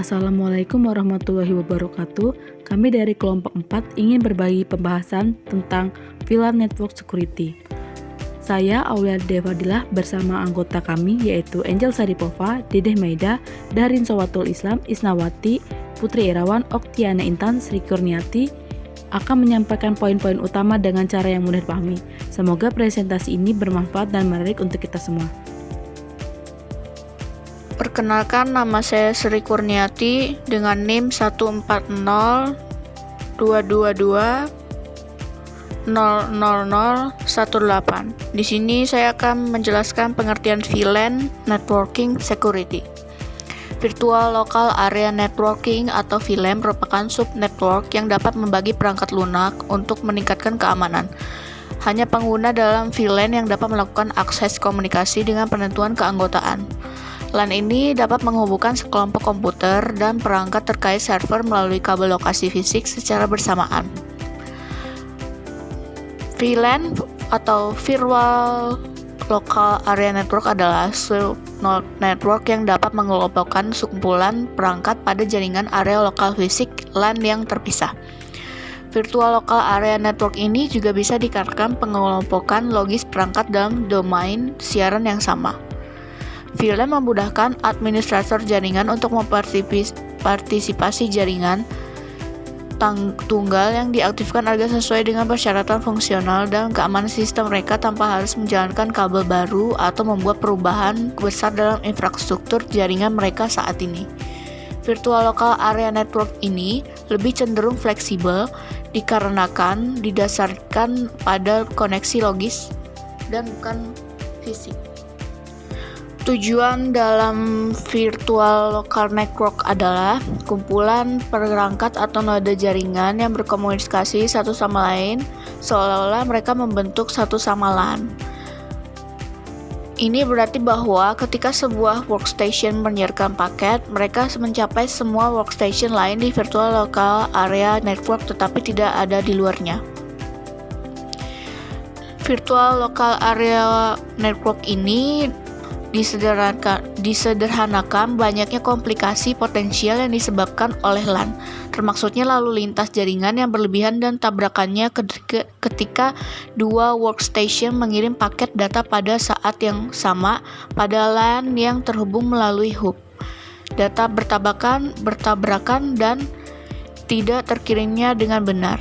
Assalamualaikum warahmatullahi wabarakatuh. Kami dari kelompok 4 ingin berbagi pembahasan tentang VLAN Network Security. Saya Aulia Devadilah bersama anggota kami yaitu Angel Saripova, Dedeh Maida, Darin Sowatul Islam, Isnawati, Putri Irawan, Oktiana Intan, Sri Kurniati akan menyampaikan poin-poin utama dengan cara yang mudah dipahami. Semoga presentasi ini bermanfaat dan menarik untuk kita semua. Perkenalkan, nama saya Sri Kurniati dengan NIM 14022000018. Di sini saya akan menjelaskan pengertian VLAN Networking Security. Virtual Local Area Networking atau VLAN merupakan sub-network yang dapat membagi perangkat lunak untuk meningkatkan keamanan. Hanya pengguna dalam VLAN yang dapat melakukan akses komunikasi dengan penentuan keanggotaan. LAN ini dapat menghubungkan sekelompok komputer dan perangkat terkait server melalui kabel lokasi fisik secara bersamaan. VLAN atau Virtual Local Area Network adalah sub-network yang dapat mengelompokkan sekumpulan perangkat pada jaringan area lokal fisik LAN yang terpisah. Virtual Local Area Network ini juga bisa dikarenakan pengelompokan logis perangkat dalam domain siaran yang sama. VLAN memudahkan administrator jaringan untuk mempartisipasi jaringan tunggal yang diaktifkan agar sesuai dengan persyaratan fungsional dan keamanan sistem mereka tanpa harus menjalankan kabel baru atau membuat perubahan besar dalam infrastruktur jaringan mereka saat ini. Virtual Local Area Network ini lebih cenderung fleksibel dikarenakan didasarkan pada koneksi logis dan bukan fisik. Tujuan dalam Virtual Local Network adalah kumpulan perangkat atau node jaringan yang berkomunikasi satu sama lain seolah-olah mereka membentuk satu sama LAN. Ini berarti bahwa ketika sebuah workstation menyiarkan paket, mereka mencapai semua workstation lain di Virtual Local Area Network tetapi tidak ada di luarnya. Virtual Local Area Network ini disederhanakan banyaknya komplikasi potensial yang disebabkan oleh LAN, termaksudnya lalu lintas jaringan yang berlebihan dan tabrakannya ketika dua workstation mengirim paket data pada saat yang sama pada LAN yang terhubung melalui hub. Data bertabrakan dan tidak terkirimnya dengan benar.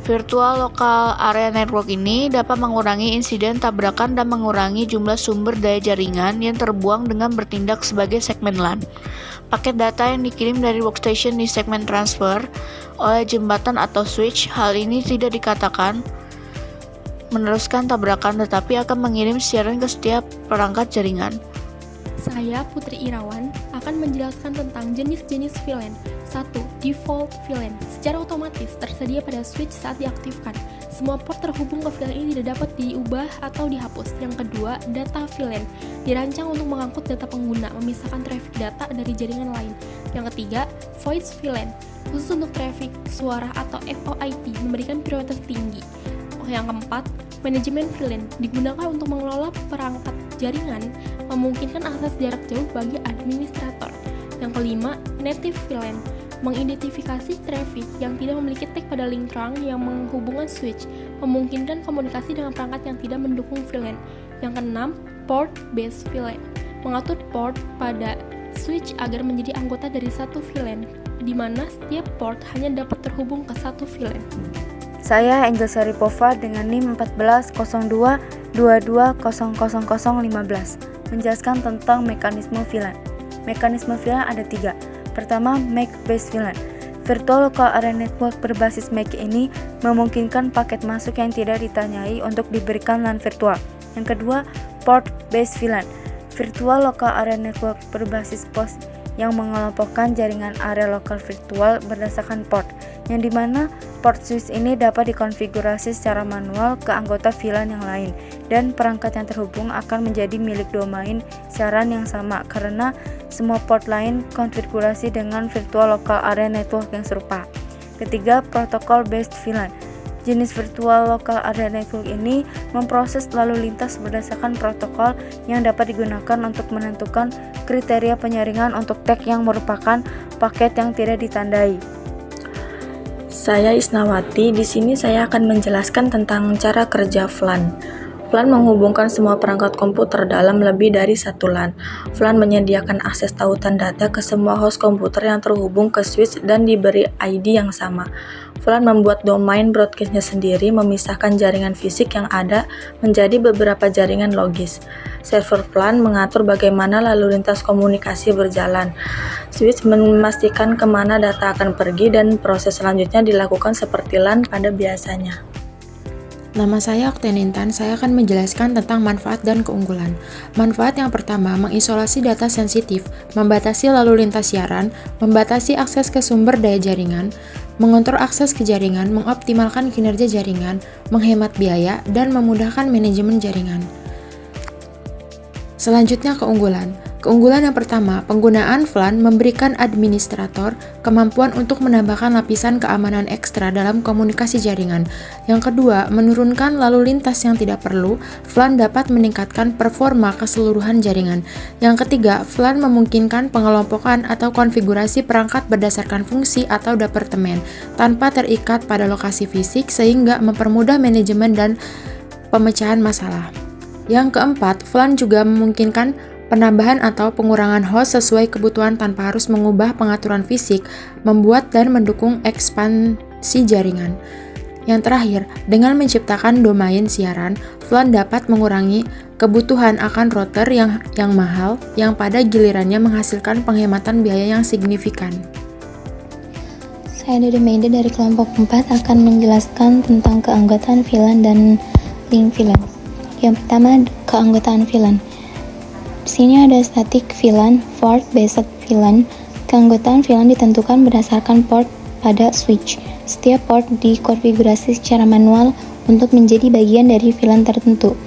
Virtual Local Area Network ini dapat mengurangi insiden tabrakan dan mengurangi jumlah sumber daya jaringan yang terbuang dengan bertindak sebagai segmen LAN. Paket data yang dikirim dari workstation di segmen transfer oleh jembatan atau switch. Hal ini tidak dikatakan meneruskan tabrakan tetapi akan mengirim siaran ke setiap perangkat jaringan. Saya, Putri Irawan, akan menjelaskan tentang jenis-jenis VLAN. 1. Default VLAN. Secara otomatis tersedia pada switch saat diaktifkan. Semua port terhubung ke VLAN ini tidak dapat diubah atau dihapus. Yang kedua, data VLAN. Dirancang untuk mengangkut data pengguna, memisahkan traffic data dari jaringan lain. Yang ketiga, Voice VLAN. Khusus untuk traffic suara atau VoIP, memberikan prioritas tinggi. Yang keempat, manajemen VLAN. Digunakan untuk mengelola perangkat jaringan, memungkinkan akses jarak jauh bagi administrator. Yang kelima, native VLAN, mengidentifikasi traffic yang tidak memiliki tag pada link trunk yang menghubungkan switch, memungkinkan komunikasi dengan perangkat yang tidak mendukung VLAN. Yang keenam, port-based VLAN, mengatur port pada switch agar menjadi anggota dari satu VLAN, di mana setiap port hanya dapat terhubung ke satu VLAN. Saya Angel Saripova dengan NIM 140222000015 menjelaskan tentang mekanisme VLAN. Mekanisme VLAN ada 3. Pertama, MAC-based VLAN. Virtual Local Area Network berbasis MAC ini memungkinkan paket masuk yang tidak ditanyai untuk diberikan LAN virtual. Yang kedua, Port-based VLAN. Virtual Local Area Network berbasis POS yang mengelompokkan jaringan area lokal virtual berdasarkan port, yang dimana port switch ini dapat dikonfigurasi secara manual ke anggota VLAN yang lain, dan perangkat yang terhubung akan menjadi milik domain siaran yang sama karena semua port lain konfigurasi dengan Virtual Local Area Network yang serupa. Ketiga, Protocol Based VLAN. Jenis Virtual Local Area Network ini memproses lalu lintas berdasarkan protokol yang dapat digunakan untuk menentukan kriteria penyaringan untuk tag yang merupakan paket yang tidak ditandai. Saya Isnawati, di sini saya akan menjelaskan tentang cara kerja VLAN. VLAN menghubungkan semua perangkat komputer dalam lebih dari satu LAN. VLAN menyediakan akses tautan data ke semua host komputer yang terhubung ke switch dan diberi ID yang sama. VLAN membuat domain broadcast-nya sendiri, memisahkan jaringan fisik yang ada menjadi beberapa jaringan logis. Server VLAN mengatur bagaimana lalu lintas komunikasi berjalan. Switch memastikan kemana data akan pergi dan proses selanjutnya dilakukan seperti LAN pada biasanya. Nama saya Okten Intan, saya akan menjelaskan tentang manfaat dan keunggulan. Manfaat yang pertama, mengisolasi data sensitif, membatasi lalu lintas siaran, membatasi akses ke sumber daya jaringan, mengontrol akses ke jaringan, mengoptimalkan kinerja jaringan, menghemat biaya, dan memudahkan manajemen jaringan. Selanjutnya keunggulan. Keunggulan yang pertama, penggunaan VLAN memberikan administrator kemampuan untuk menambahkan lapisan keamanan ekstra dalam komunikasi jaringan. Yang kedua, menurunkan lalu lintas yang tidak perlu. VLAN dapat meningkatkan performa keseluruhan jaringan. Yang ketiga, VLAN memungkinkan pengelompokan atau konfigurasi perangkat berdasarkan fungsi atau departemen tanpa terikat pada lokasi fisik sehingga mempermudah manajemen dan pemecahan masalah. Yang keempat, VLAN juga memungkinkan penambahan atau pengurangan host sesuai kebutuhan tanpa harus mengubah pengaturan fisik, membuat dan mendukung ekspansi jaringan. Yang terakhir, dengan menciptakan domain siaran, VLAN dapat mengurangi kebutuhan akan router yang mahal, yang pada gilirannya menghasilkan penghematan biaya yang signifikan. Saya Dede Meida dari kelompok 4 akan menjelaskan tentang keanggotaan VLAN dan link VLAN. Yang pertama, keanggotaan VLAN. Di sini ada static VLAN, port-based VLAN. Keanggotaan VLAN ditentukan berdasarkan port pada switch. Setiap port dikonfigurasi secara manual untuk menjadi bagian dari VLAN tertentu.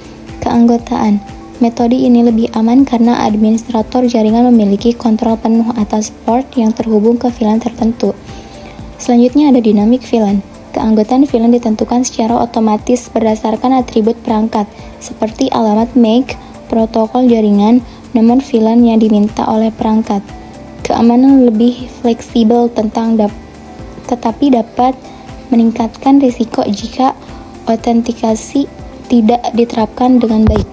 Keanggotaan. Metode ini lebih aman karena administrator jaringan memiliki kontrol penuh atas port yang terhubung ke VLAN tertentu. Selanjutnya ada dynamic VLAN. Keanggotaan VLAN ditentukan secara otomatis berdasarkan atribut perangkat, seperti alamat MAC, protokol jaringan, nomor VLAN yang diminta oleh perangkat. Keamanan lebih fleksibel tetapi dapat meningkatkan risiko jika autentikasi tidak diterapkan dengan baik.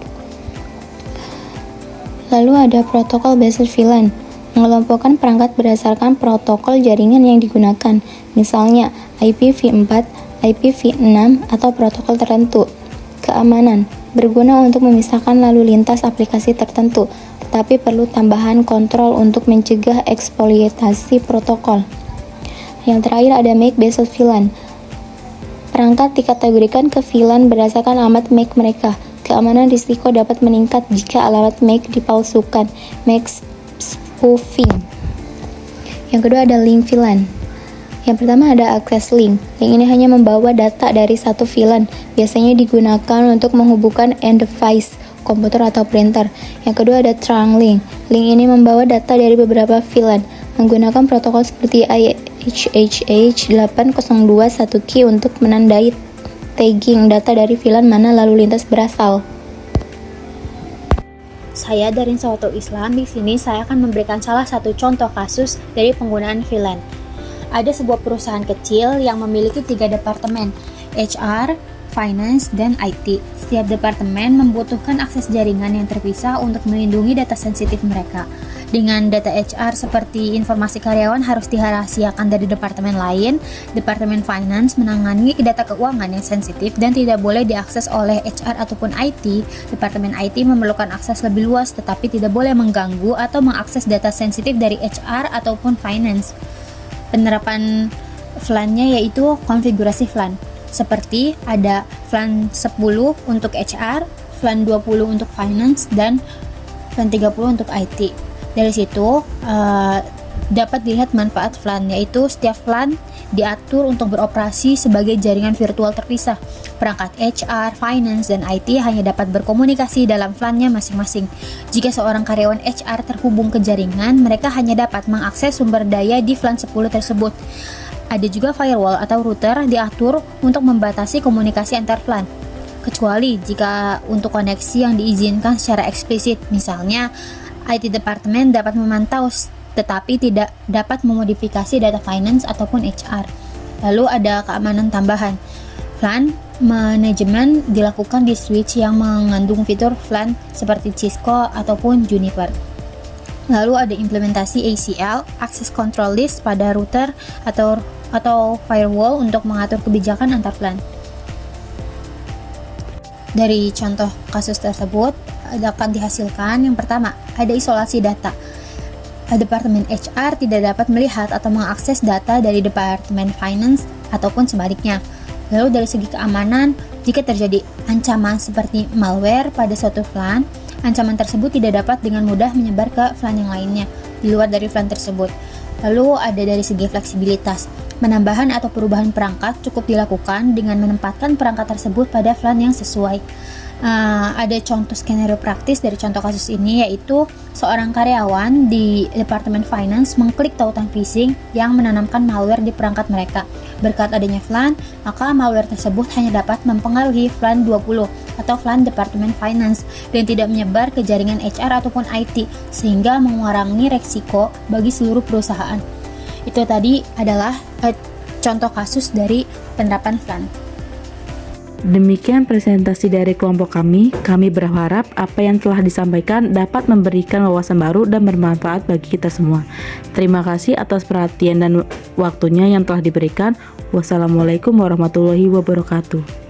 Lalu ada protokol based VLAN, mengelompokkan perangkat berdasarkan protokol jaringan yang digunakan, misalnya IPv4, IPv6, atau protokol tertentu. Keamanan berguna untuk memisahkan lalu lintas aplikasi tertentu, tetapi perlu tambahan kontrol untuk mencegah eksploitasi protokol. Yang terakhir ada MAC-based VLAN. Perangkat dikategorikan ke VLAN berdasarkan alamat MAC mereka. Keamanan risiko dapat meningkat jika alamat MAC dipalsukan, MAC spoofing. Yang kedua ada link VLAN. Yang pertama ada access link. Link ini hanya membawa data dari satu VLAN, biasanya digunakan untuk menghubungkan end device, komputer atau printer. Yang kedua ada trunk link. Link ini membawa data dari beberapa VLAN, menggunakan protokol seperti IHH 8021Q untuk menandai tagging data dari VLAN mana lalu lintas berasal. Saya dari Soto Islam. Di sini saya akan memberikan salah satu contoh kasus dari penggunaan VLAN. Ada sebuah perusahaan kecil yang memiliki 3 departemen, HR, Finance, dan IT. Setiap departemen membutuhkan akses jaringan yang terpisah untuk melindungi data sensitif mereka. Dengan data HR seperti informasi karyawan harus dirahasiakan dari departemen lain, Departemen Finance menangani data keuangan yang sensitif dan tidak boleh diakses oleh HR ataupun IT. Departemen IT memerlukan akses lebih luas tetapi tidak boleh mengganggu atau mengakses data sensitif dari HR ataupun Finance. Penerapan VLAN-nya yaitu konfigurasi VLAN. Seperti ada VLAN 10 untuk HR, VLAN 20 untuk Finance, dan VLAN 30 untuk IT. Dari situ dapat dilihat manfaat VLAN, yaitu setiap VLAN diatur untuk beroperasi sebagai jaringan virtual terpisah. Perangkat HR, Finance, dan IT hanya dapat berkomunikasi dalam VLAN-nya masing-masing. Jika seorang karyawan HR terhubung ke jaringan, mereka hanya dapat mengakses sumber daya di VLAN 10 tersebut. Ada juga firewall atau router diatur untuk membatasi komunikasi antar VLAN, kecuali jika untuk koneksi yang diizinkan secara eksplisit. Misalnya, IT Department dapat memantau tetapi tidak dapat memodifikasi data finance ataupun HR. Lalu ada keamanan tambahan. VLAN manajemen dilakukan di switch yang mengandung fitur VLAN seperti Cisco ataupun Juniper. Lalu ada implementasi ACL, Access Control List pada router atau firewall untuk mengatur kebijakan antar VLAN. Dari contoh kasus tersebut akan dihasilkan yang pertama, ada isolasi data. Departemen HR tidak dapat melihat atau mengakses data dari Departemen Finance ataupun sebaliknya. Lalu dari segi keamanan, jika terjadi ancaman seperti malware pada suatu VLAN, ancaman tersebut tidak dapat dengan mudah menyebar ke VLAN yang lainnya di luar dari VLAN tersebut. Lalu ada dari segi fleksibilitas. Penambahan atau perubahan perangkat cukup dilakukan dengan menempatkan perangkat tersebut pada VLAN yang sesuai. Ada contoh skenario praktis dari contoh kasus ini, yaitu seorang karyawan di Departemen Finance mengklik tautan phishing yang menanamkan malware di perangkat mereka. Berkat adanya VLAN, maka malware tersebut hanya dapat mempengaruhi VLAN 20 atau VLAN Departemen Finance dan tidak menyebar ke jaringan HR ataupun IT, sehingga mengurangi resiko bagi seluruh perusahaan. Itu tadi adalah contoh kasus dari penerapan VLAN. Demikian presentasi dari kelompok kami. Kami berharap apa yang telah disampaikan dapat memberikan wawasan baru dan bermanfaat bagi kita semua. Terima kasih atas perhatian dan waktunya yang telah diberikan. Wassalamualaikum warahmatullahi wabarakatuh.